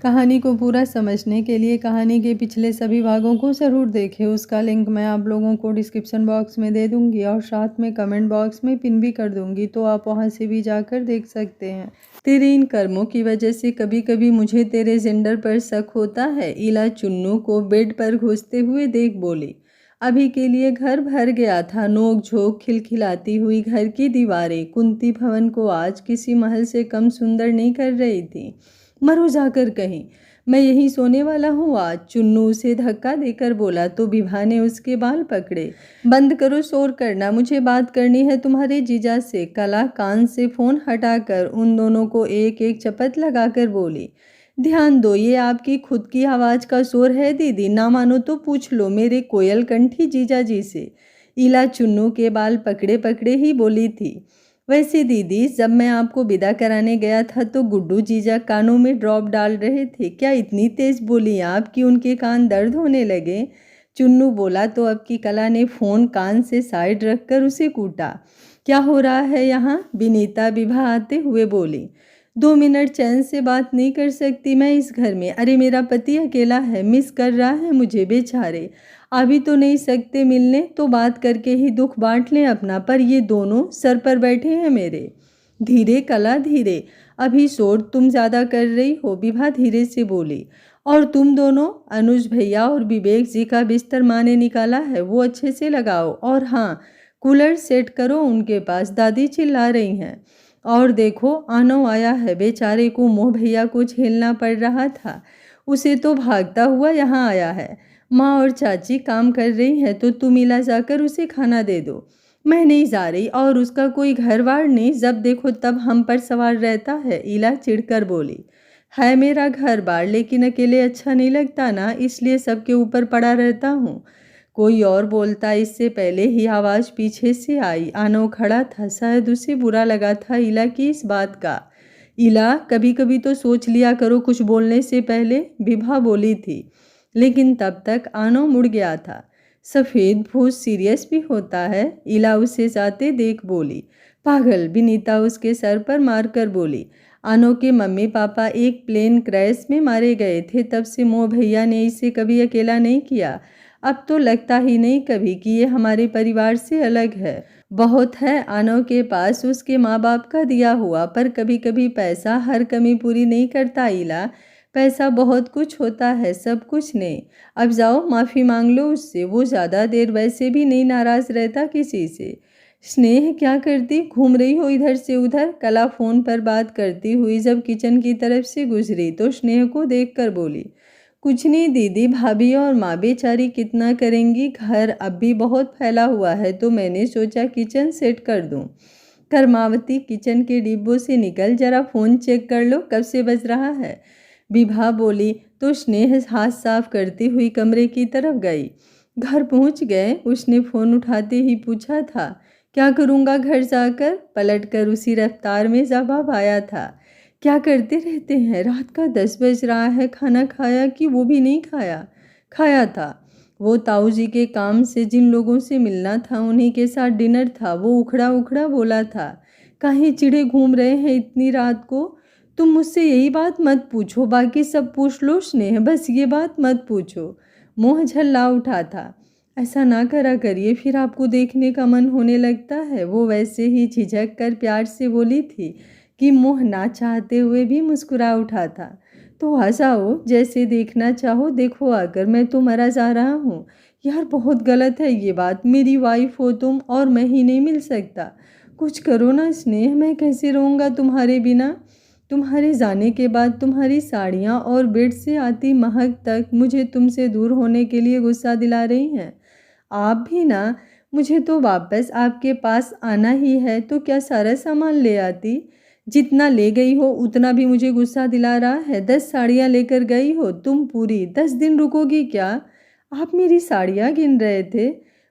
कहानी को पूरा समझने के लिए कहानी के पिछले सभी भागों को ज़रूर देखें। उसका लिंक मैं आप लोगों को डिस्क्रिप्शन बॉक्स में दे दूंगी और साथ में कमेंट बॉक्स में पिन भी कर दूंगी, तो आप वहां से भी जाकर देख सकते हैं। तेरे इन कर्मों की वजह से कभी कभी मुझे तेरे जेंडर पर शक होता है। इला चुन्नू को बेड पर घुसते हुए देख बोली। अभी के लिए घर भर गया था। नोक झोंक खिलखिलाती हुई घर की दीवारें कुंती भवन को आज किसी महल से कम सुंदर नहीं कर रही थी। मरो जाकर कहीं, मैं यहीं सोने वाला हूँ आज। चुन्नू उसे धक्का देकर बोला तो विभा ने उसके बाल पकड़े। बंद करो शोर करना, मुझे बात करनी है तुम्हारे जीजा से। कला कान से फोन हटाकर उन दोनों को एक एक चपत लगाकर बोली, ध्यान दो, ये आपकी खुद की आवाज़ का शोर है दीदी, ना मानो तो पूछ लो मेरे कोयल कंठी जीजा जी से। इला चुन्नू के बाल पकड़े पकड़े ही बोली थी, वैसे दीदी जब मैं आपको विदा कराने गया था तो गुड्डू जीजा कानों में ड्रॉप डाल रहे थे, क्या इतनी तेज बोली आप कि उनके कान दर्द होने लगे? चुन्नू बोला तो अब की कला ने फ़ोन कान से साइड रखकर उसे कूटा। क्या हो रहा है यहाँ? विनीता विभा आते हुए बोली। 2 मिनट चैन से बात नहीं कर सकती मैं इस घर में? अरे मेरा पति अकेला है, मिस कर रहा है मुझे बेचारे। अभी तो नहीं सकते मिलने, तो बात करके ही दुख बांट लें अपना, पर ये दोनों सर पर बैठे हैं मेरे। धीरे कला धीरे, अभी शोर तुम ज़्यादा कर रही हो, विभा धीरे से बोली। और तुम दोनों, अनुज भैया और विवेक जी का बिस्तर माँ ने निकाला है, वो अच्छे से लगाओ। और हाँ, कूलर सेट करो उनके पास, दादी चिल्ला रही हैं। और देखो आनो आया है, बेचारे को मोह भैया को झेलना पड़ रहा था, उसे तो भागता हुआ यहाँ आया है। माँ और चाची काम कर रही हैं तो तुम इला जाकर उसे खाना दे दो। मैं नहीं जा रही, और उसका कोई घर बार नहीं, जब देखो तब हम पर सवार रहता है। इला चिढ़कर बोली। है मेरा घर बार, लेकिन अकेले अच्छा नहीं लगता ना, इसलिए सबके ऊपर पड़ा रहता हूँ। कोई और बोलता इससे पहले ही आवाज़ पीछे से आई। आनो खड़ा था, शायद उसे बुरा लगा था इला की इस बात का। इला कभी कभी तो सोच लिया करो कुछ बोलने से पहले, विभा बोली थी, लेकिन तब तक आनो मुड़ गया था। सफ़ेद भूत सीरियस भी होता है? इला उसे जाते देख बोली। पागल, विनीता उसके सर पर मारकर बोली। आनो के मम्मी पापा एक प्लेन क्रैश में मारे गए थे, तब से मोह भैया ने इसे कभी अकेला नहीं किया। अब तो लगता ही नहीं कभी कि ये हमारे परिवार से अलग है। बहुत है आनो के पास उसके माँ बाप का दिया हुआ, पर कभी कभी पैसा हर कमी पूरी नहीं करता इला। पैसा बहुत कुछ होता है, सब कुछ नहीं। अब जाओ माफ़ी मांग लो उससे, वो ज़्यादा देर वैसे भी नहीं नाराज़ रहता किसी से। स्नेह क्या करती, घूम रही हो इधर से उधर? कला फ़ोन पर बात करती हुई जब किचन की तरफ से गुजरी तो स्नेह को देखकर बोली, कुछ नहीं दीदी, भाभी और माँ बेचारी कितना करेंगी, घर अब भी बहुत फैला हुआ है तो मैंने सोचा किचन सेट कर दूँ। कर्मावती किचन के डिब्बों से निकल, जरा फ़ोन चेक कर लो कब से बज रहा है। विभा बोली तो स्नेह हाथ साफ करती हुई कमरे की तरफ गई। घर पहुंच गए? उसने फ़ोन उठाते ही पूछा था। क्या करूँगा घर जाकर? पलटकर उसी रफ्तार में जवाब आया था। क्या करते रहते हैं, रात का 10 बज रहा है, खाना खाया कि वो भी नहीं खाया? खाया था। वो ताऊ जी के काम से जिन लोगों से मिलना था उन्हीं के साथ डिनर था। वो उखड़ा उखड़ा बोला था, काहे चिढ़े घूम रहे हैं इतनी रात को? तुम मुझसे यही बात मत पूछो, बाकी सब पूछ लो स्नेह, बस ये बात मत पूछो। मोह झल्ला उठा था। ऐसा ना करा करिए, फिर आपको देखने का मन होने लगता है। वो वैसे ही झिझक कर प्यार से बोली थी कि मोह ना चाहते हुए भी मुस्कुरा उठा था। तो आ जाओ, जैसे देखना चाहो देखो आकर, मैं तो मरा जा रहा हूँ। यार बहुत गलत है ये बात, मेरी वाइफ हो तुम और मैं ही नहीं मिल सकता। कुछ करो ना स्नेह, मैं कैसे रहूँगा तुम्हारे बिना? तुम्हारे जाने के बाद तुम्हारी साड़ियाँ और बेड से आती महक तक मुझे तुमसे दूर होने के लिए गुस्सा दिला रही हैं। आप भी ना, मुझे तो वापस आपके पास आना ही है तो क्या सारा सामान ले आती? जितना ले गई हो उतना भी मुझे गुस्सा दिला रहा है। 10 साड़ियाँ लेकर गई हो तुम, पूरी 10 दिन रुकोगी क्या? आप मेरी साड़ियाँ गिन रहे थे?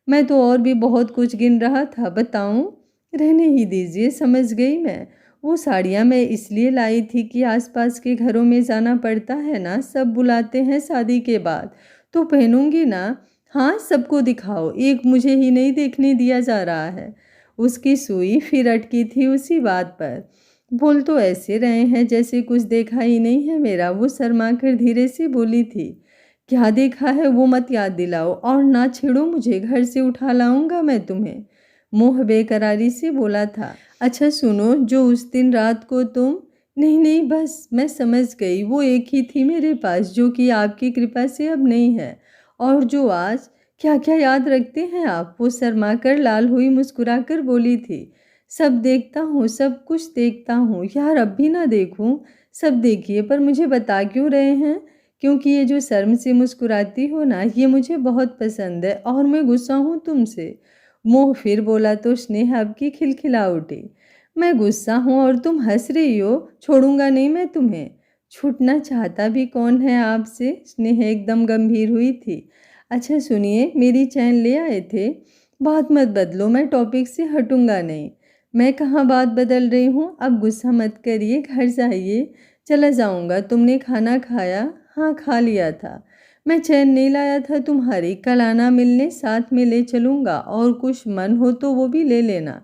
मैं तो और भी बहुत कुछ गिन रहा था, बताऊं? रहने ही दीजिए, समझ गई मैं। वो साड़ियाँ मैं इसलिए लाई थी कि आसपास के घरों में जाना पड़ता है ना, सब बुलाते हैं शादी के बाद, तो पहनूंगी ना। हाँ सबको दिखाओ, एक मुझे ही नहीं देखने दिया जा रहा है। उसकी सुई फिर अटकी थी उसी बात पर। बोल तो ऐसे रहे हैं जैसे कुछ देखा ही नहीं है मेरा, वो शर्मा कर धीरे से बोली थी। क्या देखा है वो मत याद दिलाओ और ना छेड़ो मुझे, घर से उठा लाऊंगा मैं तुम्हें। मोह बेकरारी से बोला था। अच्छा सुनो, जो उस दिन रात को तुम। नहीं नहीं, बस मैं समझ गई, वो एक ही थी मेरे पास जो कि आपकी कृपा से अब नहीं है। और जो आज। क्या क्या याद रखते हैं आप, वो शर्मा कर लाल हुई मुस्कुरा कर बोली थी। सब देखता हूँ, सब कुछ देखता हूँ यार, अब भी ना देखूँ। सब देखिए पर मुझे बता क्यों रहे हैं? क्योंकि ये जो शर्म से मुस्कुराती हो ना, ये मुझे बहुत पसंद है और मैं गुस्सा हूँ तुमसे। मोह फिर बोला तो स्नेह अब की खिलखिला उठी। मैं गुस्सा हूँ और तुम हंस रही हो, छोड़ूंगा नहीं मैं तुम्हें। छूटना चाहता भी कौन है आपसे? स्नेह एकदम गंभीर हुई थी। अच्छा सुनिए, मेरी चैन ले आए थे? बात मत बदलो, मैं टॉपिक से हटूंगा नहीं। मैं कहाँ बात बदल रही हूँ, अब गुस्सा मत करिए, घर जाइए। चला जाऊँगा, तुमने खाना खाया? हाँ खा लिया था। मैं चैन नहीं लाया था तुम्हारी, कल आना मिलने, साथ में ले चलूँगा और कुछ मन हो तो वो भी ले लेना।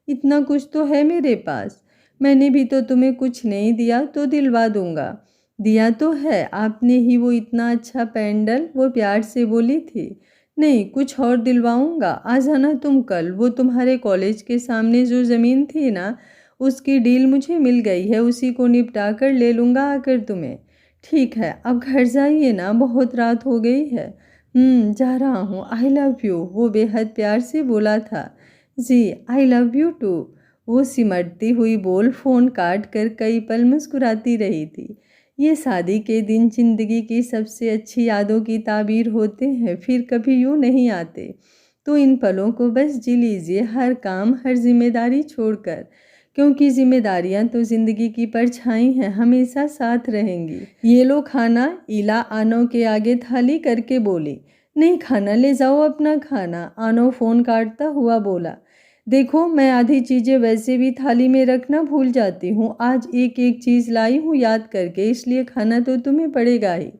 इतना कुछ तो है मेरे पास। मैंने भी तो तुम्हें कुछ नहीं दिया तो दिलवा दूँगा। दिया तो है, आपने ही वो इतना अच्छा पेंडल, वो प्यार से बोली थी। नहीं, कुछ और दिलवाऊंगा, आ जाना तुम कल। वो तुम्हारे कॉलेज के सामने जो ज़मीन थी ना, उसकी डील मुझे मिल गई है, उसी को निपटा कर ले लूँगा आकर तुम्हें। ठीक है, अब घर जाइए ना, बहुत रात हो गई है। जा रहा हूँ, आई लव यू, वो बेहद प्यार से बोला था। जी, आई लव यू टू। वो सिमटती हुई बोल फ़ोन काट कर कई पल मुस्कुराती रही थी। ये शादी के दिन जिंदगी की सबसे अच्छी यादों की ताबीर होते हैं, फिर कभी यूँ नहीं आते। तो इन पलों को बस जी लीजिए, हर काम हर जिम्मेदारी छोड़कर, क्योंकि जिम्मेदारियां तो जिंदगी की परछाई हैं, हमेशा साथ रहेंगी। ये लो खाना, इला आनो के आगे थाली करके बोली। नहीं खाना, ले जाओ अपना खाना, आनो फ़ोन काटता हुआ बोला। देखो मैं आधी चीज़ें वैसे भी थाली में रखना भूल जाती हूँ, आज एक एक चीज़ लाई हूँ याद करके, इसलिए खाना तो तुम्हें पड़ेगा ही।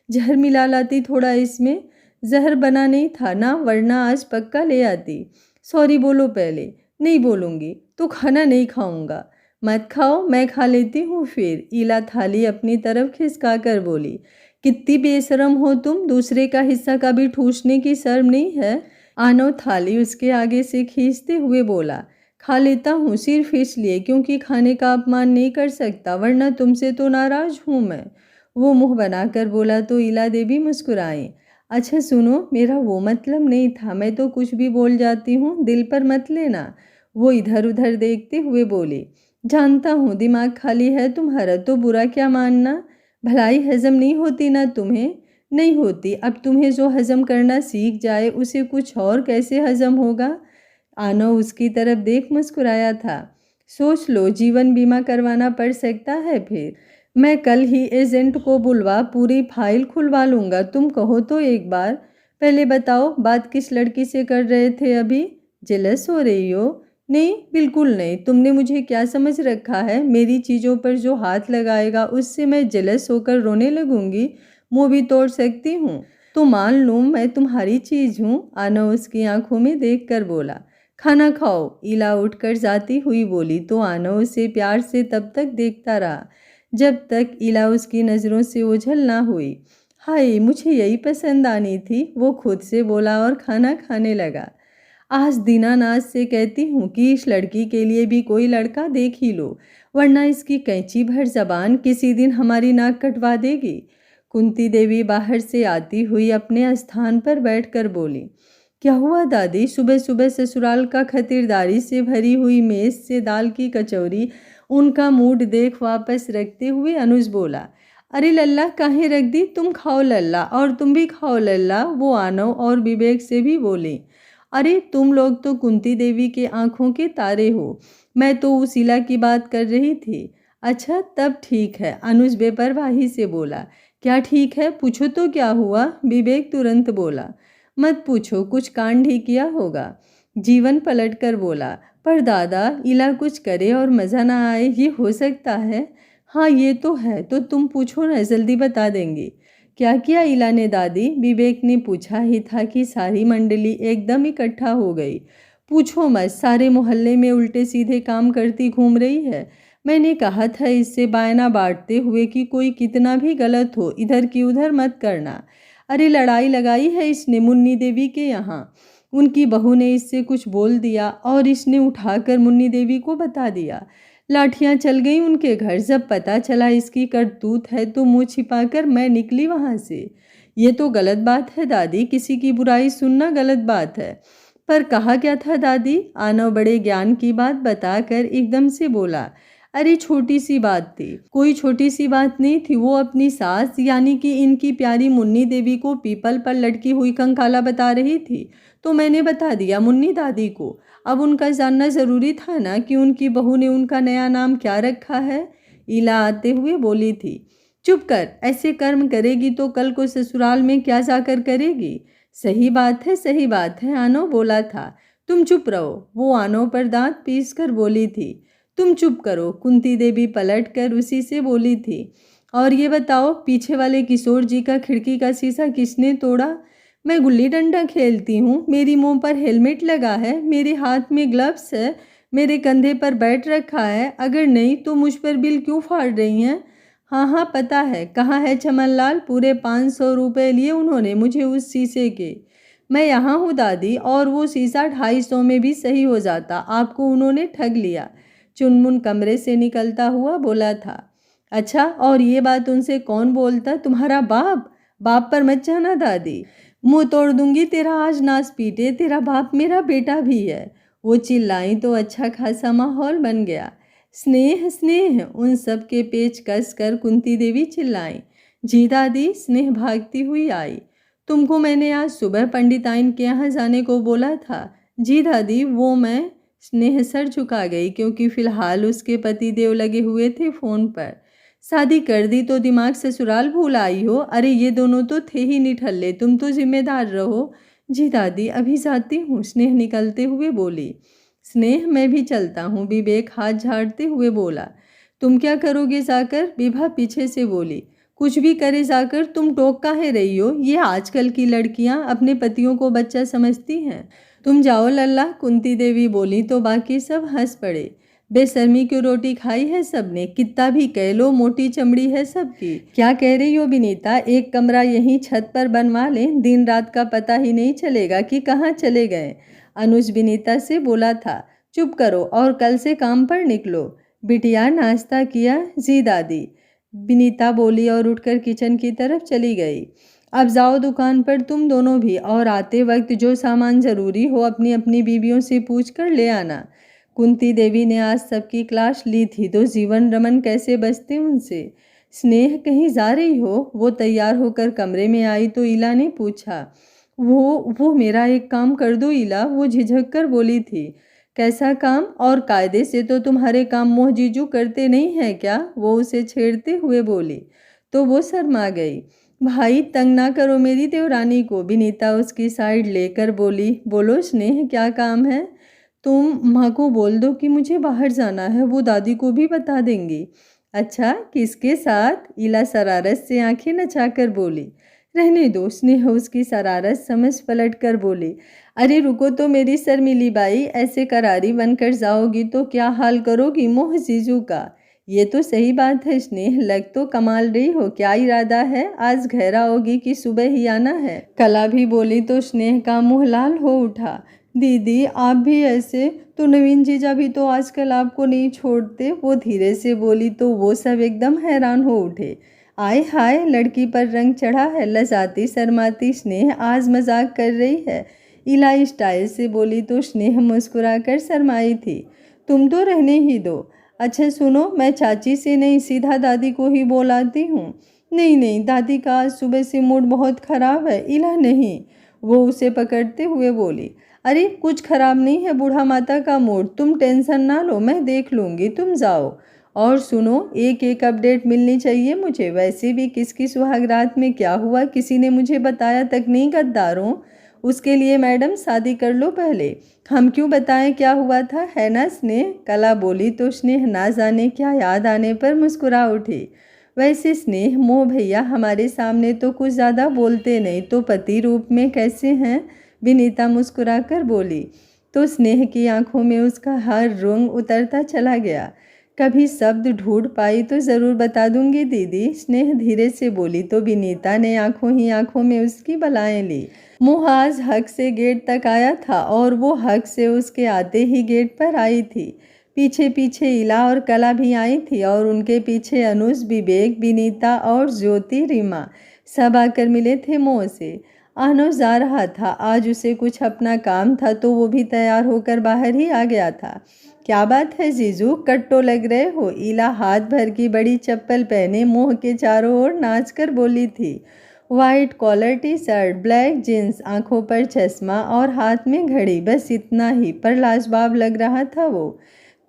जहर मिला लाती थोड़ा इसमें। जहर बना नहीं था ना, वरना आज पक्का ले आती। सॉरी बोलो पहले। नहीं बोलूँगी तो खाना नहीं खाऊंगा। मत खाओ, मैं खा लेती हूँ फिर, ईला थाली अपनी तरफ खिसका कर बोली। कितनी बेशरम हो तुम, दूसरे का हिस्सा का भी ठूसने की शर्म नहीं है? आनो थाली उसके आगे से खींचते हुए बोला। खा लेता हूँ सिर्फ इसलिए क्योंकि खाने का अपमान नहीं कर सकता, वरना तुमसे तो नाराज हूँ मैं। वो मुंह बनाकर बोला तो इला देवी मुस्कुराई। अच्छा सुनो, मेरा वो मतलब नहीं था, मैं तो कुछ भी बोल जाती हूँ, दिल पर मत लेना। वो इधर उधर देखते हुए बोली। जानता हूँ दिमाग खाली है तुम्हारा, तो बुरा क्या मानना। भलाई हजम नहीं होती ना तुम्हें? नहीं होती, अब तुम्हें जो हजम करना सीख जाए उसे कुछ और कैसे हजम होगा। आनो उसकी तरफ देख मुस्कुराया था। सोच लो, जीवन बीमा करवाना पड़ सकता है फिर। मैं कल ही एजेंट को बुलवा पूरी फाइल खुलवा लूँगा, तुम कहो तो एक बार। पहले बताओ, बात किस लड़की से कर रहे थे अभी? जेलस हो रही हो? नहीं बिल्कुल नहीं, तुमने मुझे क्या समझ रखा है, मेरी चीज़ों पर जो हाथ लगाएगा उससे मैं जेलस होकर रोने लगूंगी? मुँह भी तोड़ सकती हूँ। तो मान लूँ मैं तुम्हारी चीज़ हूँ, आना उसकी आंखों में देख कर बोला। खाना खाओ, इला उठकर जाती हुई बोली तो आना उसे प्यार से तब तक देखता रहा जब तक इला उसकी नज़रों से ओझल ना हुई। हाय, मुझे यही पसंद आनी थी, वो खुद से बोला और खाना खाने लगा। आज दीनानाथ से कहती हूँ कि इस लड़की के लिए भी कोई लड़का देख ही लो, वरना इसकी कैंची भर जबान किसी दिन हमारी नाक कटवा देगी। कुंती देवी बाहर से आती हुई अपने स्थान पर बैठकर बोली। क्या हुआ दादी, सुबह सुबह ससुराल का खतीरदारी से भरी हुई मेज से दाल की कचौरी, उनका मूड देख वापस रखते हुए अनुज बोला। अरे लल्ला काहे रख दी, तुम खाओ लल्ला, और तुम भी खाओ लल्ला, वो आनव और विवेक से भी बोली। अरे तुम लोग तो कुंती देवी के आंखों के तारे हो, मैं तो उस इला की बात कर रही थी। अच्छा तब ठीक है, अनुज बेपरवाही से बोला। क्या ठीक है, पूछो तो क्या हुआ, विवेक तुरंत बोला। मत पूछो, कुछ कांड ही किया होगा। जीवन पलट कर बोला। पर दादा, इला कुछ करे और मज़ा ना आए, ये हो सकता है? हाँ ये तो है, तो तुम पूछो ना, जल्दी बता देंगे। क्या किया इला ने दादी, विवेक ने पूछा ही था कि सारी मंडली एकदम इकट्ठा हो गई। पूछो मत, सारे मोहल्ले में उल्टे सीधे काम करती घूम रही है। मैंने कहा था इससे बायना बांटते हुए कि कोई कितना भी गलत हो इधर की उधर मत करना। अरे लड़ाई लगाई है इसने मुन्नी देवी के यहाँ। उनकी बहू ने इससे कुछ बोल दिया और इसने उठाकर मुन्नी देवी को बता दिया। लाठियां चल गई उनके घर। जब पता चला इसकी करतूत है तो मुंह छिपाकर मैं निकली वहां से। ये तो गलत बात है दादी, किसी की बुराई सुनना गलत बात है। पर कहा क्या था दादी? आनव बड़े ज्ञान की बात बताकर एकदम से बोला, अरे छोटी सी बात थी। कोई छोटी सी बात नहीं थी। वो अपनी सास यानी कि इनकी प्यारी मुन्नी देवी को पीपल पर लटकी हुई कंकाला बता रही थी तो मैंने बता दिया मुन्नी दादी को। अब उनका जानना जरूरी था ना कि उनकी बहू ने उनका नया नाम क्या रखा है। ईला आते हुए बोली थी, चुप कर, ऐसे कर्म करेगी तो कल को ससुराल में क्या जाकर करेगी। सही बात है, सही बात है, आनो बोला था। तुम चुप रहो। वो आनो पर दांत पीस कर बोली थी। तुम चुप करो। कुंती देवी पलट कर उसी से बोली थी, और ये बताओ पीछे वाले किशोर जी का खिड़की का शीशा किसने तोड़ा? मैं गुल्ली डंडा खेलती हूँ, मेरी मुंह पर हेलमेट लगा है, मेरे हाथ में ग्लव्स है, मेरे कंधे पर बैठ रखा है। अगर नहीं तो मुझ पर बिल क्यों फाड़ रही हैं? हाँ हाँ पता है। कहाँ है चमनलाल? पूरे 500 रुपये लिए उन्होंने मुझे उस शीशे के। मैं यहाँ हूँ दादी, और वो शीशा 250 में भी सही हो जाता। आपको उन्होंने ठग लिया। चुनमुन कमरे से निकलता हुआ बोला था। अच्छा, और ये बात उनसे कौन बोलता? तुम्हारा बाप? बाप पर मत जाना दादी, मुंह तोड़ दूंगी तेरा। आज नास पीटे, तेरा बाप मेरा बेटा भी है। वो चिल्लाई तो अच्छा खासा माहौल बन गया। स्नेह स्नेह, उन सब के पेच कस कर कुंती देवी चिल्लाई। जी दादी। स्नेह भागती हुई आई। तुमको मैंने आज सुबह पंडिताइन के यहाँ जाने को बोला था। जी दादी, वो मैं। स्नेह सर झुका गई क्योंकि फिलहाल उसके पतिदेव लगे हुए थे फोन पर। शादी कर दी तो दिमाग ससुराल भूल आई हो। अरे ये दोनों तो थे ही निठल्ले, तुम तो जिम्मेदार रहो। जी दादी, अभी जाती हूँ, स्नेह निकलते हुए बोली। स्नेह, मैं भी चलता हूँ, विवेक हाथ झाड़ते हुए बोला। तुम क्या करोगे जाकर? विभा पीछे से बोली। कुछ भी करे जाकर, तुम टोक काहे रही हो? ये आजकल की लड़कियां अपने पतियों को बच्चा समझती हैं। तुम जाओ लल्ला, कुंती देवी बोली तो बाकी सब हंस पड़े। बेशर्मी की रोटी खाई है सबने, कितना भी कह लो मोटी चमड़ी है सबकी। क्या कह रही हो विनीता? एक कमरा यहीं छत पर बनवा लें, दिन रात का पता ही नहीं चलेगा कि कहाँ चले गए। अनुज विनीता से बोला था। चुप करो और कल से काम पर निकलो। बिटिया नाश्ता किया? जी दादी, विनीता बोली और उठकर किचन की तरफ चली गई। अब जाओ दुकान पर तुम दोनों भी, और आते वक्त जो सामान जरूरी हो अपनी अपनी बीवियों से पूछ कर ले आना। कुंती देवी ने आज सबकी क्लास ली थी तो जीवन रमन कैसे बचते उनसे। स्नेह, कहीं जा रही हो? वो तैयार होकर कमरे में आई तो ईला ने पूछा। वो मेरा एक काम कर दो ईला, वो झिझक कर बोली थी। कैसा काम? और कायदे से तो तुम्हारे काम मोह जीजू करते नहीं हैं क्या? वो उसे छेड़ते हुए बोली तो वो शर्मा गई। भाई तंग ना करो मेरी देवरानी को, विनीता उसकी साइड लेकर बोली। बोलो स्नेह, क्या काम है? तुम माँ को बोल दो कि मुझे बाहर जाना है, वो दादी को भी बता देंगी। अच्छा, किसके साथ? ईला शरारत से आंखें नचाकर बोली। रहने दो, स्नेह उसकी शरारत समझ पलट कर बोली। अरे रुको तो मेरी शर्मिली बाई, ऐसे करारी बनकर जाओगी तो क्या हाल करोगी मोह जीजू का। ये तो सही बात है स्नेह, लग तो कमाल रही हो। क्या इरादा है? आज घर आओगी कि सुबह ही आना है? कला भी बोली तो स्नेह का मुंह लाल हो उठा। दीदी आप भी ऐसे? तो नवीन जीजा भी तो आजकल आपको नहीं छोड़ते, वो धीरे से बोली तो वो सब एकदम हैरान हो उठे। आय हाय, लड़की पर रंग चढ़ा है। लजाती शर्माती स्नेह आज मजाक कर रही है। इला स्टाइल से बोली तो स्नेह मुस्कुराकर शर्माई थी। तुम तो रहने ही दो। अच्छा सुनो, मैं चाची से नहीं सीधा दादी को ही बोलाती हूँ। नहीं नहीं, दादी का आज सुबह से मूड बहुत खराब है। इला नहीं, वो उसे पकड़ते हुए बोली। अरे कुछ खराब नहीं है बूढ़ा माता का मूड, तुम टेंशन ना लो, मैं देख लूँगी, तुम जाओ। और सुनो, एक एक अपडेट मिलनी चाहिए मुझे। वैसे भी किसकी सुहागरात में क्या हुआ किसी ने मुझे बताया तक नहीं गद्दारों। उसके लिए मैडम शादी कर लो पहले, हम क्यों बताएं क्या हुआ था, है ना स्नेह? कला बोली तो स्नेह ना जाने क्या याद आने पर मुस्कुरा उठी। वैसे स्नेह, मोह भैया हमारे सामने तो कुछ ज़्यादा बोलते नहीं, तो पति रूप में कैसे हैं? विनीता मुस्कुराकर बोली तो स्नेह की आंखों में उसका हर रंग उतरता चला गया। कभी शब्द ढूंढ पाई तो ज़रूर बता दूंगी दीदी, स्नेह धीरे से बोली। तो विनीता ने आंखों ही आंखों में उसकी बलाएं ली। मोह आज हक से गेट तक आया था और वो हक से उसके आते ही गेट पर आई थी। पीछे पीछे इला और कला भी आई थी और उनके पीछे अनुज, विवेक, विनीता और ज्योति, रीमा सब आकर मिले थे मोह से। अनुज जा रहा था, आज उसे कुछ अपना काम था तो वो भी तैयार होकर बाहर ही आ गया था। क्या बात है जीजू, कट्टो लग रहे हो। इला हाथ भर की बड़ी चप्पल पहने मोह के चारों ओर नाचकर बोली थी। White collar T shirt, black jeans, आंखों पर चश्मा और हाथ में घड़ी, बस इतना ही, पर लाजवाब लग रहा था वो।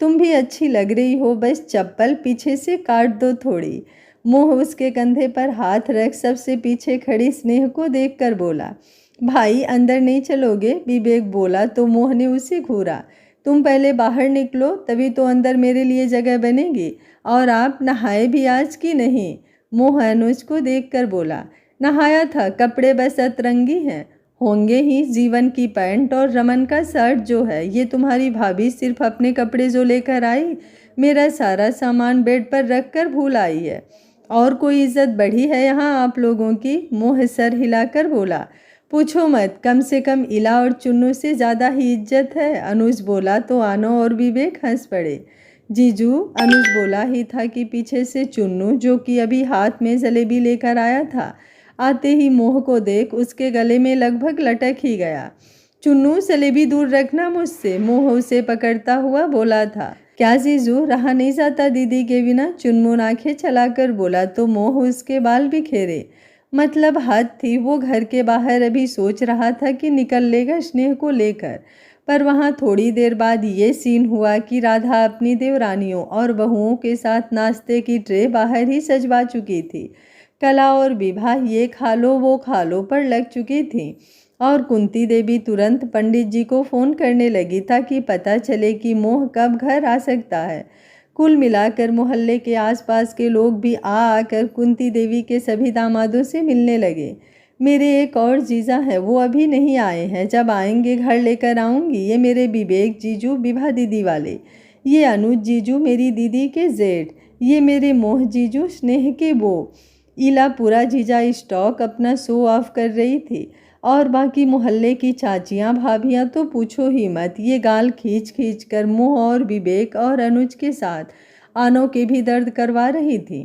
तुम भी अच्छी लग रही हो, बस चप्पल पीछे से काट दो थोड़ी। मोह उसके कंधे पर हाथ रख सबसे पीछे खड़ी स्नेह को देखकर बोला। भाई अंदर नहीं चलोगे, विवेक बोला तो मोह ने उसे घूरा। तुम पहले बाहर निकलो, तभी तो अंदर मेरे लिए जगह बनेगी। और आप नहाए भी आज की नहीं? मोह अनुज को देखकर बोला। नहाया था, कपड़े बस अतरंगी हैं। होंगे ही, जीवन की पैंट और रमन का शर्ट जो है। ये तुम्हारी भाभी सिर्फ अपने कपड़े जो लेकर आई, मेरा सारा सामान बेड पर रख कर भूल आई है। और कोई इज्जत बढ़ी है यहाँ आप लोगों की? मोह सर हिलाकर बोला। पूछो मत, कम से कम इला और चुन्नू से ज़्यादा ही इज्जत है। अनुज बोला तो आनो और विवेक हंस पड़े। जीजू, अनुज बोला ही था कि पीछे से चुन्नू, जो कि अभी हाथ में जलेबी लेकर आया था, आते ही मोह को देख उसके गले में लगभग लटक ही गया। चुन्नू, जलेबी दूर रखना मुझसे, मोह उसे पकड़ता हुआ बोला था। क्या जीजू, रहा नहीं जाता दीदी के बिना? चुनमुन आंखें चलाकर बोला तो मोह उसके बाल बिखेरे। मतलब हद थी, वो घर के बाहर अभी सोच रहा था कि निकल लेगा स्नेह को लेकर, पर वहाँ थोड़ी देर बाद ये सीन हुआ कि राधा अपनी देवरानियों और बहुओं के साथ नाश्ते की ट्रे बाहर ही सजवा चुकी थी। कला और विभा ये खा लो वो खा लो पर लग चुकी थी और कुंती देवी तुरंत पंडित जी को फ़ोन करने लगी ताकि पता चले कि मोह कब घर आ सकता है। कुल मिलाकर मोहल्ले के आसपास के लोग भी आकर कुंती देवी के सभी दामादों से मिलने लगे। मेरे एक और जीजा है, वो अभी नहीं आए हैं, जब आएंगे घर लेकर आऊँगी। ये मेरे विवेक जीजू विभा दीदी वाले, ये अनुज जीजू मेरी दीदी के जेठ, ये मेरे मोह जीजू स्नेह के बो। इला पूरा जीजा स्टॉक अपना शो ऑफ कर रही थी और बाकी मोहल्ले की चाचियाँ भाभियाँ तो पूछो ही मत। ये गाल खींच खींच कर मोह और विवेक और अनुज के साथ आनों के भी दर्द करवा रही थी।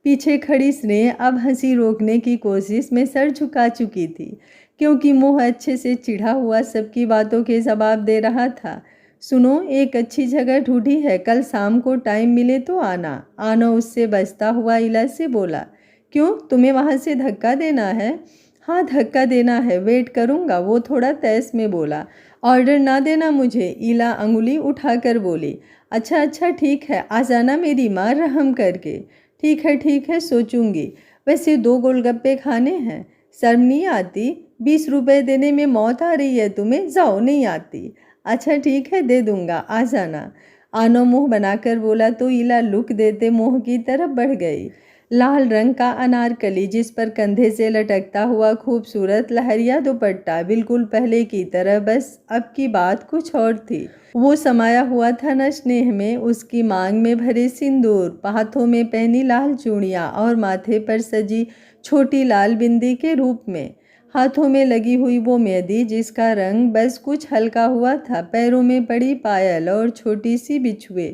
पीछे खड़ी स्नेह अब हंसी रोकने की कोशिश में सर झुका चुकी थी, क्योंकि मोह अच्छे से चिढ़ा हुआ सबकी बातों के जवाब दे रहा था। सुनो, एक अच्छी जगह ढूंढी है, कल शाम को टाइम मिले तो आना। आनो उससे बचता हुआ इला से बोला। क्यों, तुम्हें वहाँ से धक्का देना है? हाँ, धक्का देना है, वेट करूँगा, वो थोड़ा तैस में बोला। ऑर्डर ना देना मुझे, इला अंगुली उठाकर बोली। अच्छा अच्छा ठीक है, आ जाना मेरी माँ रहम करके। ठीक है, सोचूंगी। वैसे 2 गोलगप्पे खाने हैं, शर्म नहीं आती? 20 रुपये देने में मौत आ रही है तुम्हें? जाओ, नहीं आती। अच्छा ठीक है, दे दूँगा, आ जाना। आनो मुँह बनाकर बोला तो इला लुक देते मोह की तरफ बढ़ गई। लाल रंग का अनारकली, जिस पर कंधे से लटकता हुआ खूबसूरत लहरिया दुपट्टा, बिल्कुल पहले की तरह, बस अब की बात कुछ और थी। वो समाया हुआ था न स्नेह में, उसकी मांग में भरे सिंदूर, हाथों में पहनी लाल चूड़ियाँ और माथे पर सजी छोटी लाल बिंदी के रूप में, हाथों में लगी हुई वो मेहंदी जिसका रंग बस कुछ हल्का हुआ था, पैरों में पड़ी पायल और छोटी सी बिछुए,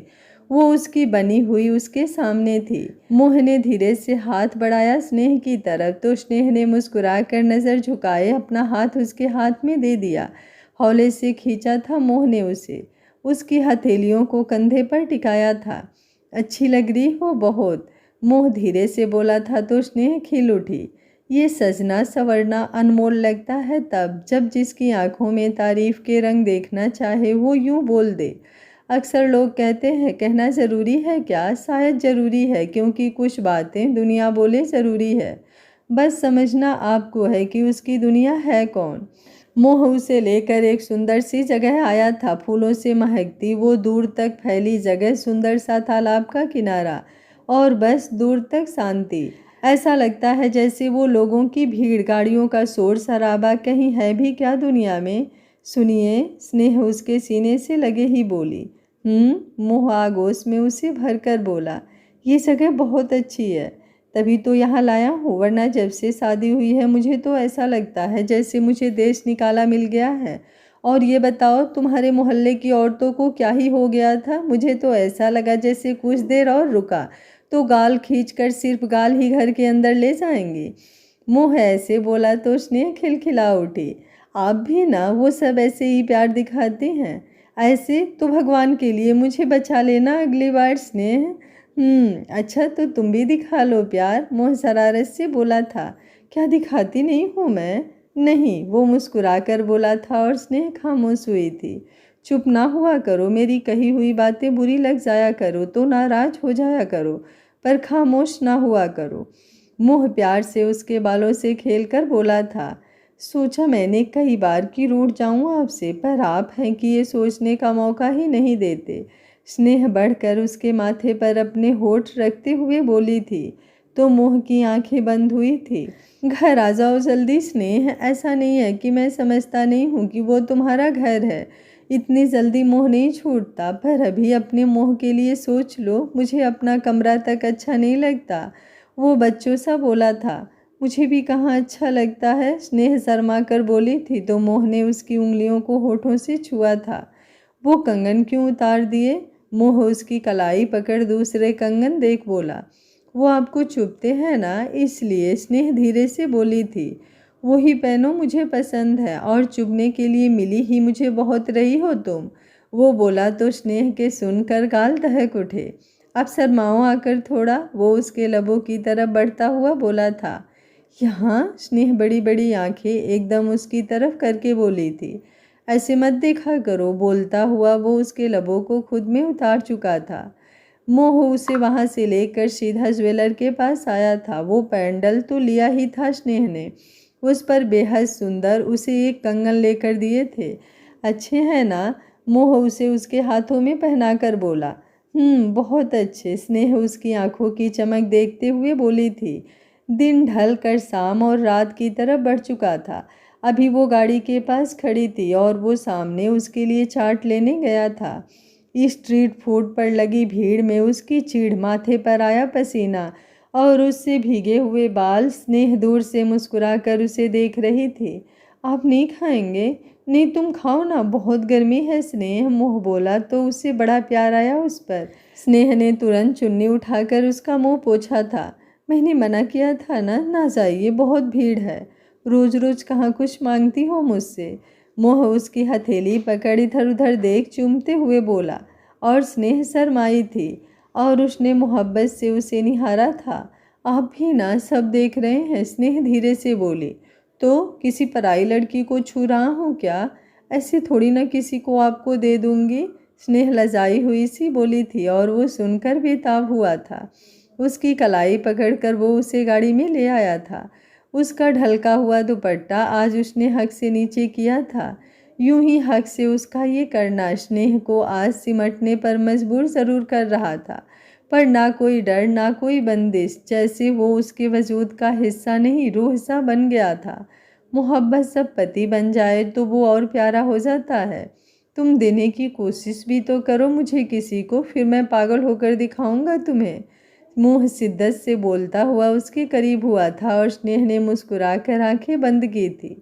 वो उसकी बनी हुई उसके सामने थी। मोह ने धीरे से हाथ बढ़ाया स्नेह की तरफ तो स्नेह ने मुस्कुराकर नज़र झुकाए अपना हाथ उसके हाथ में दे दिया। हौले से खींचा था मोह ने उसे, उसकी हथेलियों को कंधे पर टिकाया था। अच्छी लग रही हो बहुत, मोह धीरे से बोला था तो स्नेह खिल उठी। ये सजना संवरना अनमोल लगता है तब जब जिसकी आंखों में तारीफ के रंग देखना चाहे वो यूं बोल दे। अक्सर लोग कहते हैं कहना ज़रूरी है क्या? शायद ज़रूरी है, क्योंकि कुछ बातें दुनिया बोले ज़रूरी है, बस समझना आपको है कि उसकी दुनिया है कौन। मोह उसे लेकर एक सुंदर सी जगह आया था, फूलों से महकती वो दूर तक फैली जगह, सुंदर सा तालाब का किनारा और बस दूर तक शांति। ऐसा लगता है जैसे वो लोगों की भीड़, गाड़ियों का शोर शराबा कहीं है भी क्या दुनिया में। सुनिए, स्नेह उसके सीने से लगे ही बोली। मोह आगोश में उसे भरकर बोला, ये जगह बहुत अच्छी है, तभी तो यहाँ लाया हूँ, वरना जब से शादी हुई है मुझे तो ऐसा लगता है जैसे मुझे देश निकाला मिल गया है। और ये बताओ, तुम्हारे मोहल्ले की औरतों को क्या ही हो गया था? मुझे तो ऐसा लगा जैसे कुछ देर और रुका तो गाल खींचकर सिर्फ गाल ही घर के अंदर ले जाएंगी। मोह ऐसे बोला तो स्नेह खिलखिला उठी, आप भी ना वो सब ऐसे ही प्यार दिखाते हैं, ऐसे तो भगवान के लिए मुझे बचा लेना अगली बार। स्नेह, अच्छा तो तुम भी दिखा लो प्यार, मोह शरारत से बोला था। क्या दिखाती नहीं हूँ मैं? नहीं, वो मुस्कुराकर बोला था और स्नेह खामोश हुई थी। चुप ना हुआ करो, मेरी कही हुई बातें बुरी लग जाया करो तो नाराज हो जाया करो, पर खामोश ना हुआ करो। मोह प्यार से उसके बालों से खेलकर बोला था, सोचा मैंने कई बार कि रूठ जाऊं आपसे, पर आप हैं कि ये सोचने का मौका ही नहीं देते। स्नेह बढ़कर उसके माथे पर अपने होठ रखते हुए बोली थी तो मोह की आंखें बंद हुई थी। घर आ जाओ जल्दी स्नेह, ऐसा नहीं है कि मैं समझता नहीं हूँ कि वो तुम्हारा घर है। इतनी जल्दी मोह नहीं छूटता, पर अभी अपने मोह के लिए सोच लो, मुझे अपना कमरा तक अच्छा नहीं लगता। वो बच्चों सा बोला था। मुझे भी कहाँ अच्छा लगता है, स्नेह शर्मा कर बोली थी तो मोह ने उसकी उंगलियों को होठों से छुआ था। वो कंगन क्यों उतार दिए? मोह उसकी कलाई पकड़ दूसरे कंगन देख बोला। वो आपको चुभते हैं ना, इसलिए स्नेह धीरे से बोली थी। वही पहनो, मुझे पसंद है, और चुभने के लिए मिली ही मुझे बहुत रही हो तुम। वो बोला तो स्नेह के सुनकर गाल दहक उठे। अब शर्माओ आकर थोड़ा, वो उसके लबों की तरफ बढ़ता हुआ बोला था। यहाँ? स्नेह बड़ी बड़ी आंखें एकदम उसकी तरफ करके बोली थी। ऐसे मत देखा करो, बोलता हुआ वो उसके लबों को खुद में उतार चुका था। मोह उसे वहां से लेकर सीधा ज्वेलर के पास आया था। वो पैंडल तो लिया ही था स्नेह ने, उस पर बेहद सुंदर उसे एक कंगन लेकर दिए थे। अच्छे हैं ना? मोह उसे उसके हाथों में पहनाकर बोला। बहुत अच्छे, स्नेह उसकी आंखों की चमक देखते हुए बोली थी। दिन ढल कर शाम और रात की तरफ बढ़ चुका था। अभी वो गाड़ी के पास खड़ी थी और वो सामने उसके लिए चाट लेने गया था। स्ट्रीट फूड पर लगी भीड़ में उसकी चीढ़, माथे पर आया पसीना और उससे भीगे हुए बाल। स्नेह दूर से मुस्कुराकर उसे देख रही थी। आप नहीं खाएंगे? नहीं, तुम खाओ ना, बहुत गर्मी है स्नेह, मोह बोला तो उसे बड़ा प्यार आया उस पर। स्नेह ने तुरंत चुन्नी उठाकर उसका मुंह पोंछा था। मैंने मना किया था ना, ना जाइए, बहुत भीड़ है। रोज रोज कहाँ कुछ मांगती हो मुझसे? मोह उसकी हथेली पकड़ इधर उधर देख चूमते हुए बोला, और स्नेह शर्माई थी और उसने मोहब्बत से उसे निहारा था। आप भी ना, सब देख रहे हैं, स्नेह धीरे से बोली। तो किसी पराई लड़की को छू रहा हूँ क्या? ऐसे थोड़ी ना किसी को आपको दे दूंगी, स्नेह लजाई हुई सी बोली थी और वो सुनकर बेताब हुआ था। उसकी कलाई पकड़कर वो उसे गाड़ी में ले आया था। उसका ढलका हुआ दुपट्टा आज उसने हक से नीचे किया था। यूं ही हक से उसका ये करना स्नेह को आज सिमटने पर मजबूर ज़रूर कर रहा था, पर ना कोई डर ना कोई बंदिश, जैसे वो उसके वजूद का हिस्सा नहीं, रूह सा बन गया था। मोहब्बत सब पति बन जाए तो वो और प्यारा हो जाता है। तुम देने की कोशिश भी तो करो मुझे किसी को, फिर मैं पागल होकर दिखाऊंगा तुम्हें। मुंह शिद्दत से बोलता हुआ उसके करीब हुआ था और स्नेह ने मुस्कुराकर आंखें बंद की थी।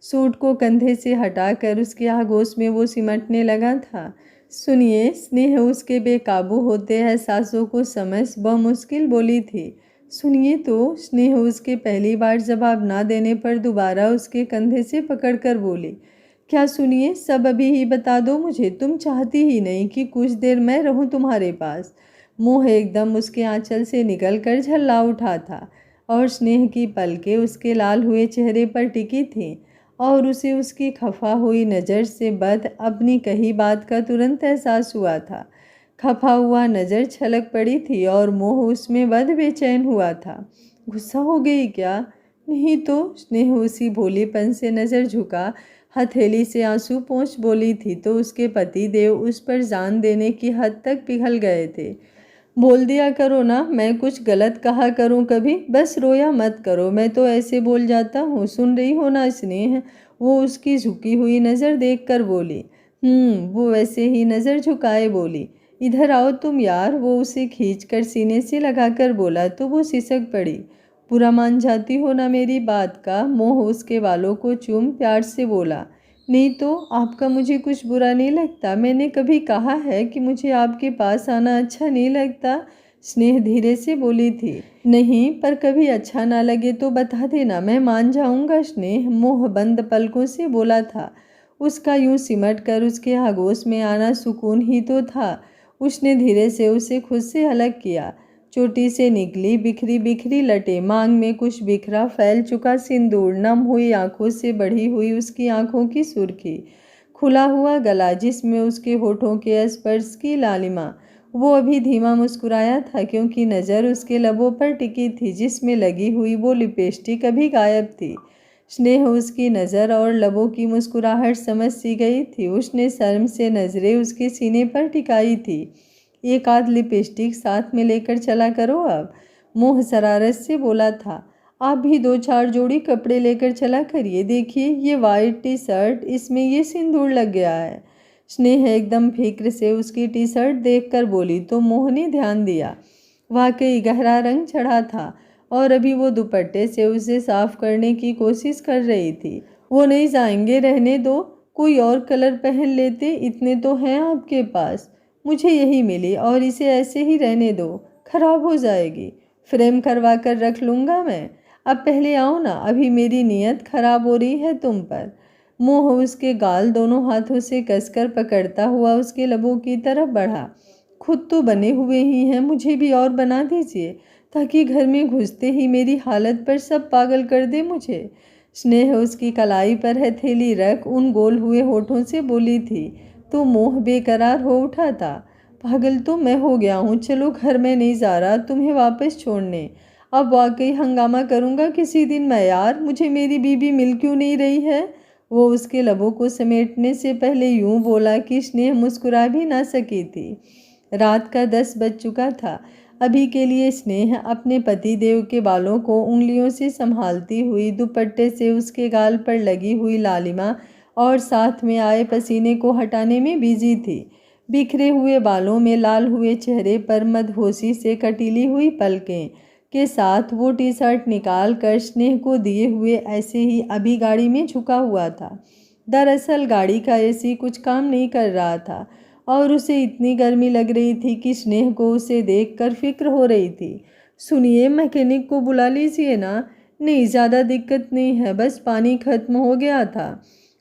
सूट को कंधे से हटाकर उसके आगोश में वो सिमटने लगा था। सुनिए, स्नेह उसके बेकाबू होते एहसासों को समझ बमुश्किल बोली थी। सुनिए तो, स्नेह उसके पहली बार जवाब ना देने पर दोबारा उसके कंधे से पकड़कर बोली। क्या सुनिए, सब अभी ही बता दो मुझे, तुम चाहती ही नहीं कि कुछ देर मैं रहूं तुम्हारे पास? मोह एकदम उसके आंचल से निकलकर झल्ला उठा था और स्नेह की पलकें उसके लाल हुए चेहरे पर टिकी थीं और उसे उसकी खफा हुई नज़र से बद अपनी कही बात का तुरंत एहसास हुआ था। खफा हुआ नज़र छलक पड़ी थी और मोह उसमें बद बेचैन हुआ था। गुस्सा हो गई क्या? नहीं तो, स्नेह उसी भोलेपन से नज़र झुका हथेली से आंसू पोंछ बोली थी तो उसके पति देव उस पर जान देने की हद तक पिघल गए थे। बोल दिया करो ना, मैं कुछ गलत कहा करूं कभी? बस रोया मत करो, मैं तो ऐसे बोल जाता हूँ, सुन रही हो ना स्नेह? वो उसकी झुकी हुई नज़र देखकर बोली। वो वैसे ही नज़र झुकाए बोली, इधर आओ तुम यार। वो उसे खींचकर सीने से लगाकर बोला तो वो सिसक पड़ी। बुरा मान जाती हो ना मेरी बात का? मोह उसके बालों को चूम प्यार से बोला। नहीं तो आपका मुझे कुछ बुरा नहीं लगता। मैंने कभी कहा है कि मुझे आपके पास आना अच्छा नहीं लगता? स्नेह धीरे से बोली थी। नहीं, पर कभी अच्छा ना लगे तो बता देना, मैं मान जाऊंगा। स्नेह मोह बंद पलकों से बोला था। उसका यूं सिमट कर उसके आगोश में आना सुकून ही तो था। उसने धीरे से उसे खुद से अलग किया। चोटी से निकली बिखरी बिखरी लटें, मांग में कुछ बिखरा फैल चुका सिंदूर, नम हुई आंखों से बढ़ी हुई उसकी आंखों की सुर्खी, खुला हुआ गला जिसमें उसके होठों के स्पर्श की लालिमा। वो अभी धीमा मुस्कुराया था क्योंकि नज़र उसके लबों पर टिकी थी जिसमें लगी हुई वो लिपस्टिक अभी गायब थी। स्नेह उसकी नज़र और लबों की मुस्कुराहट समझ सी गई थी। उसने शर्म से नज़रें उसके सीने पर टिकाई थी। एक आध लिपस्टिक साथ में लेकर चला करो अब, मोह शरारत से बोला था। आप भी दो चार जोड़ी कपड़े लेकर चला करिए। देखिए ये वाइट टी शर्ट, इसमें ये सिंदूर लग गया है। स्नेह एकदम फिक्र से उसकी टी शर्ट देखकर बोली तो मोह ने ध्यान दिया। वाकई गहरा रंग चढ़ा था और अभी वो दुपट्टे से उसे साफ करने की कोशिश कर रही थी। वो नहीं जाएंगे, रहने दो, कोई और कलर पहन लेते, इतने तो हैं आपके पास। मुझे यही मिली और इसे ऐसे ही रहने दो, खराब हो जाएगी। फ्रेम करवा कर रख लूँगा मैं। अब पहले आओ ना, अभी मेरी नीयत खराब हो रही है तुम पर। मोह उसके गाल दोनों हाथों से कसकर पकड़ता हुआ उसके लबों की तरफ बढ़ा। खुद तो बने हुए ही हैं, मुझे भी और बना दीजिए ताकि घर में घुसते ही मेरी हालत पर सब पागल कर दे मुझे। स्नेह उसकी कलाई पर हथेली रख उन गोल हुए होठों से बोली थी तो मोह बेकरार हो उठा था। पागल तो मैं हो गया हूँ, चलो घर में नहीं जा रहा तुम्हें वापस छोड़ने। अब वाकई हंगामा करूँगा किसी दिन मैं यार, मुझे मेरी बीबी मिल क्यों नहीं रही है? वो उसके लबों को समेटने से पहले यूं बोला कि स्नेह मुस्कुरा भी ना सकी थी। रात का 10 बज चुका था। अभी के लिए स्नेह अपने पति देव के बालों को उंगलियों से संभालती हुई, दुपट्टे से उसके गाल पर लगी हुई लालिमा और साथ में आए पसीने को हटाने में बिजी थी। बिखरे हुए बालों में लाल हुए चेहरे पर मदहोशी से कटीली हुई पलकें के साथ वो टी शर्ट निकाल कर स्नेह को दिए हुए ऐसे ही अभी गाड़ी में झुका हुआ था। दरअसल गाड़ी का एसी कुछ काम नहीं कर रहा था और उसे इतनी गर्मी लग रही थी कि स्नेह को उसे देखकर फिक्र हो रही थी। सुनिए, मैकेनिक को बुला लीजिए ना। नहीं, ज़्यादा दिक्कत नहीं है, बस पानी खत्म हो गया था।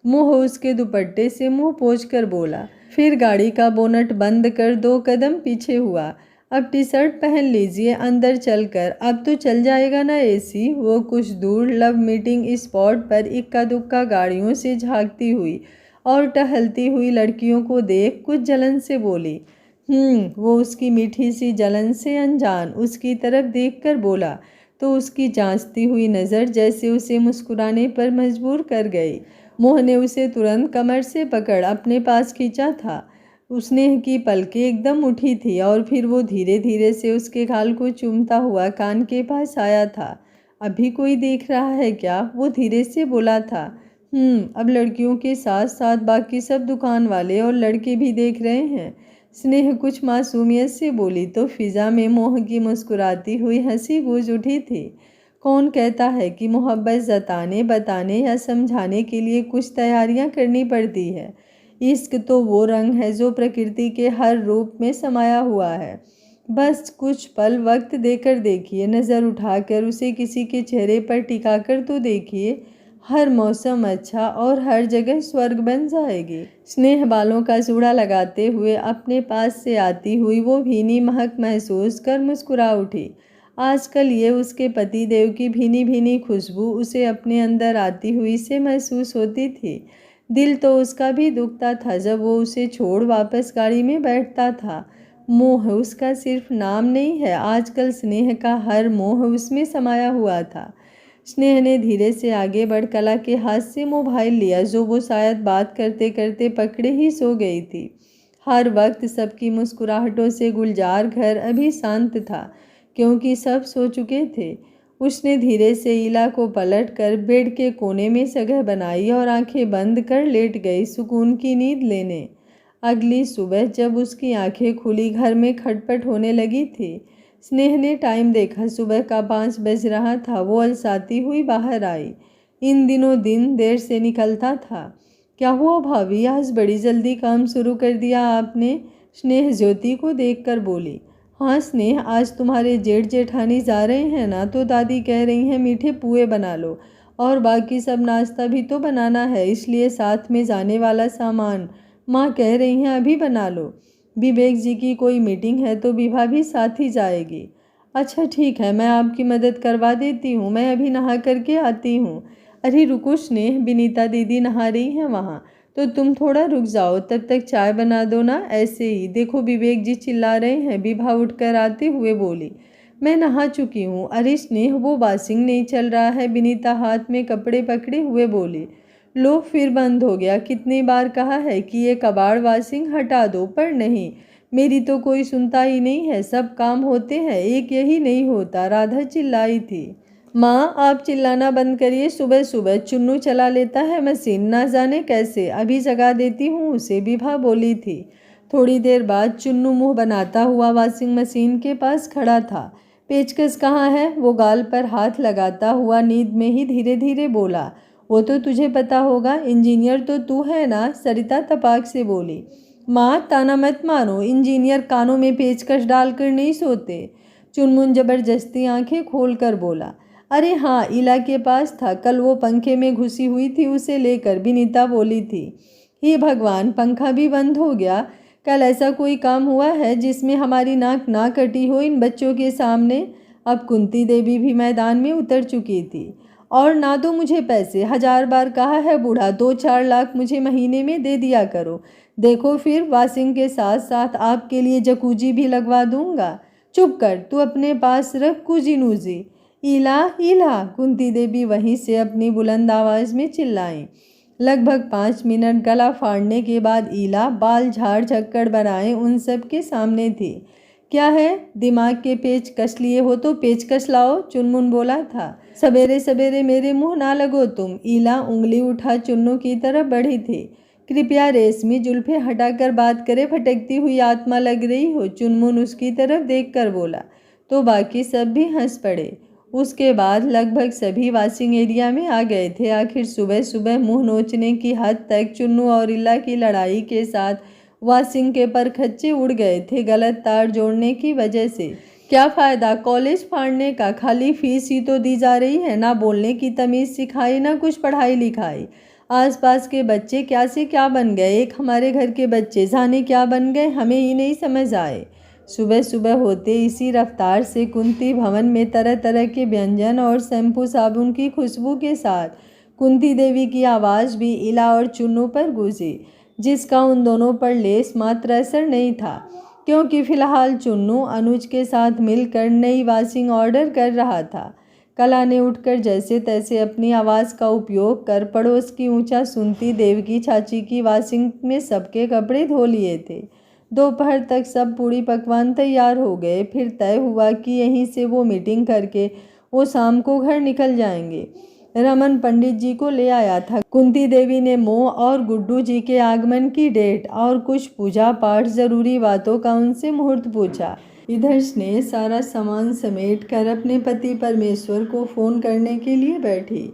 मोह उसके दुपट्टे से मुंह पोंछकर बोला। फिर गाड़ी का बोनट बंद कर 2 कदम पीछे हुआ। अब टी शर्ट पहन लीजिए अंदर चलकर, अब तो चल जाएगा ना एसी। वो कुछ दूर लव मीटिंग स्पॉट पर इक्का दुक्का गाड़ियों से झांकती हुई और टहलती हुई लड़कियों को देख कुछ जलन से बोली। वो उसकी मीठी सी जलन से अनजान उसकी तरफ देखकर बोला तो उसकी जांचती हुई नज़र जैसे उसे मुस्कुराने पर मजबूर कर गई। मोह ने उसे तुरंत कमर से पकड़ अपने पास खींचा था। उसने की पलकें एकदम उठी थी और फिर वो धीरे धीरे से उसके गाल को चूमता हुआ कान के पास आया था। अभी कोई देख रहा है क्या? वो धीरे से बोला था। अब लड़कियों के साथ साथ बाकी सब दुकान वाले और लड़के भी देख रहे हैं। स्नेह कुछ मासूमियत से बोली तो फिजा में मोह की मुस्कुराती हुई हंसी गूंज उठी थी। कौन कहता है कि मोहब्बत जताने बताने या समझाने के लिए कुछ तैयारियां करनी पड़ती है। इश्क तो वो रंग है जो प्रकृति के हर रूप में समाया हुआ है। बस कुछ पल वक्त देकर देखिए, नज़र उठाकर उसे किसी के चेहरे पर टिकाकर तो देखिए, हर मौसम अच्छा और हर जगह स्वर्ग बन जाएगी। स्नेह बालों का जूड़ा लगाते हुए अपने पास से आती हुई वो भीनी महक महसूस कर मुस्कुरा उठी। आजकल ये उसके पति देव की भीनी भीनी खुशबू उसे अपने अंदर आती हुई से महसूस होती थी। दिल तो उसका भी दुखता था जब वो उसे छोड़ वापस गाड़ी में बैठता था। मोह उसका सिर्फ नाम नहीं है, आजकल स्नेह का हर मोह उसमें समाया हुआ था। स्नेह ने धीरे से आगे बढ़ कला के हाथ से मोबाइल लिया जो वो शायद बात करते करते पकड़े ही सो गई थी। हर वक्त सबकी मुस्कुराहटों से गुलजार घर अभी शांत था क्योंकि सब सो चुके थे। उसने धीरे से ईला को पलटकर बेड के कोने में जगह बनाई और आंखें बंद कर लेट गई सुकून की नींद लेने। अगली सुबह जब उसकी आंखें खुली घर में खटपट होने लगी थी। स्नेह ने टाइम देखा, सुबह का 5 बज रहा था। वो अलसाती हुई बाहर आई। इन दिनों दिन देर से निकलता था। क्या हुआ भाभी, आज बड़ी जल्दी काम शुरू कर दिया आपने? स्नेह ज्योति को देखकर बोली। हाँ स्नेह, आज तुम्हारे जेठ जेठानी जा रहे हैं ना, तो दादी कह रही हैं मीठे पुए बना लो और बाकी सब नाश्ता भी तो बनाना है, इसलिए साथ में जाने वाला सामान माँ कह रही हैं अभी बना लो। विवेक जी की कोई मीटिंग है तो विभा भी साथ ही जाएगी। अच्छा ठीक है, मैं आपकी मदद करवा देती हूँ, मैं अभी नहा करके आती हूँ। अरे रुको स्नेह, विनीता दीदी नहा रही हैं वहाँ, तो तुम थोड़ा रुक जाओ, तब तक चाय बना दो ना। ऐसे ही देखो विवेक जी चिल्ला रहे हैं, विभा उठकर आते हुए बोली। मैं नहा चुकी हूँ। अरे स्नेह, वो वॉशिंग नहीं चल रहा है, विनीता हाथ में कपड़े पकड़े हुए बोली। लो फिर बंद हो गया, कितनी बार कहा है कि ये कबाड़ वॉशिंग हटा दो, पर नहीं, मेरी तो कोई सुनता ही नहीं है। सब काम होते हैं, एक यही नहीं होता। राधा चिल्लाई थी। माँ आप चिल्लाना बंद करिए, सुबह सुबह चुन्नू चला लेता है मशीन, ना जाने कैसे, अभी जगा देती हूँ उसे, विभा बोली थी। थोड़ी देर बाद चुन्नू मुंह बनाता हुआ वॉशिंग मशीन के पास खड़ा था। पेचकस कहाँ है? वो गाल पर हाथ लगाता हुआ नींद में ही धीरे धीरे बोला। वो तो तुझे पता होगा, इंजीनियर तो तू है ना, सरिता तपाक से बोली। माँ ताना मत मारो, इंजीनियर कानों में पेचकस डालकर नहीं सोते। चुनमुन जबरदस्ती आंखें खोलकर बोला। अरे हाँ, इला के पास था, कल वो पंखे में घुसी हुई थी, उसे लेकर, विनीता बोली थी। हे भगवान, पंखा भी बंद हो गया। कल ऐसा कोई काम हुआ है जिसमें हमारी नाक ना कटी हो इन बच्चों के सामने? अब कुंती देवी भी मैदान में उतर चुकी थी। और ना दो मुझे पैसे, 1000 बार कहा है बूढ़ा, 2-4 लाख मुझे महीने में दे दिया करो। देखो फिर वॉशिंग के साथ साथ आपके लिए जकूजी भी लगवा दूंगा। चुप कर, तू अपने पास रख कुजी नूजी। इला इला, कुंती देवी वहीं से अपनी बुलंद आवाज में चिल्लाएं। लगभग 5 मिनट गला फाड़ने के बाद इला बाल झाड़ झक्कड़ बनाए उन सब के सामने थी। क्या है, दिमाग के पेच कस लिए हो तो पेचकस लाओ, चुनमुन बोला था। सवेरे सवेरे मेरे मुंह ना लगो तुम। इला उंगली उठा चुन्नू की तरफ बढ़ी थी। कृपया रेशमी जुल्फे हटाकर बात करे, भटकती हुई आत्मा लग रही हो, चुनमुन उसकी तरफ देखकर बोला। तो बाकी सब भी हंस पड़े। उसके बाद लगभग सभी वॉशिंग एरिया में आ गए थे। आखिर सुबह सुबह मुंह नोचने की हद तक चुन्नू और इला की लड़ाई के साथ वॉशिंग के परखच्चे उड़ गए थे, गलत तार जोड़ने की वजह से। क्या फ़ायदा कॉलेज फाड़ने का, खाली फीस ही तो दी जा रही है, ना बोलने की तमीज़ सिखाई, ना कुछ पढ़ाई लिखाई। आसपास के बच्चे क्या से क्या बन गए, एक हमारे घर के बच्चे जाने क्या बन गए, हमें ही नहीं समझ आए। सुबह सुबह होते इसी रफ्तार से कुंती भवन में तरह तरह के व्यंजन और शैम्पू साबुन की खुशबू के साथ कुंती देवी की आवाज़ भी इला और चुन्नू पर गूंजी, जिसका उन दोनों पर लेस मात्र असर नहीं था, क्योंकि फिलहाल चुन्नू अनुज के साथ मिलकर नई वॉशिंग ऑर्डर कर रहा था। कला ने उठकर जैसे तैसे अपनी आवाज़ का उपयोग कर पड़ोस की ऊंचा सुनती देवकी चाची की वॉशिंग में सबके कपड़े धो लिए थे। दोपहर तक सब पूरी पकवान तैयार हो गए। फिर तय हुआ कि यहीं से वो मीटिंग करके वो शाम को घर निकल जाएंगे। रमन पंडित जी को ले आया था। कुंती देवी ने मोह और गुड्डू जी के आगमन की डेट और कुछ पूजा पाठ जरूरी बातों का उनसे मुहूर्त पूछा। इधर स्नेह सारा सामान समेट कर अपने पति परमेश्वर को फ़ोन करने के लिए बैठी।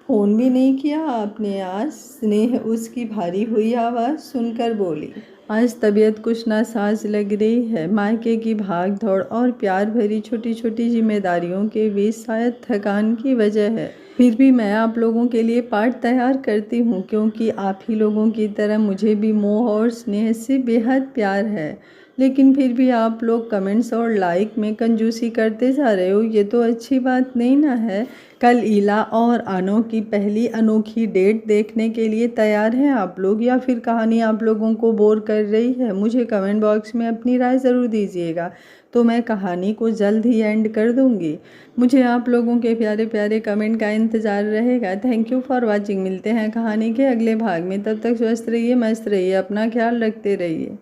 फ़ोन भी नहीं किया आपने आज? स्नेह उसकी भारी हुई आवाज़ सुनकर बोली। आज तबीयत कुछ नासाज लग रही है। मायके की भाग दौड़ और प्यार भरी छोटी छोटी जिम्मेदारियों के बीच शायद थकान की वजह है। फिर भी मैं आप लोगों के लिए पाठ तैयार करती हूँ, क्योंकि आप ही लोगों की तरह मुझे भी मोह और स्नेह से बेहद प्यार है। लेकिन फिर भी आप लोग कमेंट्स और लाइक में कंजूसी करते जा रहे हो, ये तो अच्छी बात नहीं ना है। कल इला और अनु की पहली अनोखी डेट देखने के लिए तैयार हैं आप लोग, या फिर कहानी आप लोगों को बोर कर रही है? मुझे कमेंट बॉक्स में अपनी राय ज़रूर दीजिएगा, तो मैं कहानी को जल्द ही एंड कर दूंगी। मुझे आप लोगों के प्यारे प्यारे कमेंट का इंतज़ार रहेगा। Thank you for watching. मिलते हैं कहानी के अगले भाग में, तब तक स्वस्थ रहिए, मस्त रहिए, अपना ख्याल रखते रहिए।